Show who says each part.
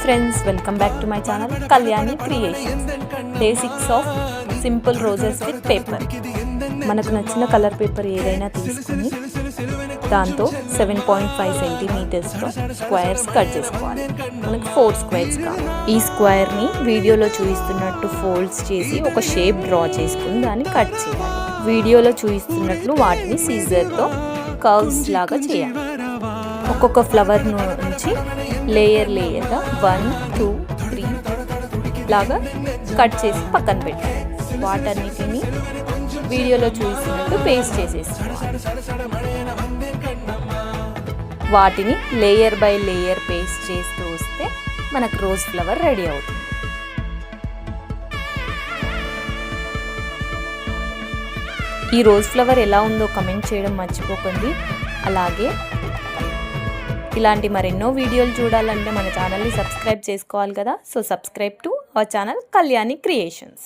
Speaker 1: friends, welcome back to my channel Kalyani Creations. Day 6 of simple roses with paper. మనకు నచ్చిన colour paper ఏదైనా తీసుకొని దాంతో 7.5 సెంటీమీటర్స్లో squares cut చేసుకోవాలి. మనకు 4 స్క్వేర్స్ కావాలి. ఈ స్క్వేర్ని వీడియోలో చూపిస్తున్నట్టు ఫోల్డ్స్ చేసి ఒక షేప్ డ్రా చేసుకుని దాన్ని కట్ చేయాలి. వీడియోలో చూపిస్తున్నట్లు వాటిని సీజర్తో కర్వ్స్ లాగా చేయాలి. ఒక్కొక్క ఫ్లవర్ నుంచి లేయర్గా 1, 2, 3 లాగా కట్ చేసి పక్కన పెట్టాలి. వాటన్నిటిని వీడియోలో చూసినట్టు పేస్ట్ చేసేసుకోవాలి. వాటిని లేయర్ బై లేయర్ పేస్ట్ చేస్తూ వస్తే మనకు రోజ్ ఫ్లవర్ రెడీ అవుతుంది. ఈ రోజ్ ఫ్లవర్ ఎలా ఉందో కమెంట్ చేయడం మర్చిపోకండి. అలాగే ఇలాంటి మరెన్నో వీడియోలు చూడాలంటే మన ఛానల్ని సబ్స్క్రైబ్ చేసుకోవాలి కదా. So subscribe to our channel Kalyani creations.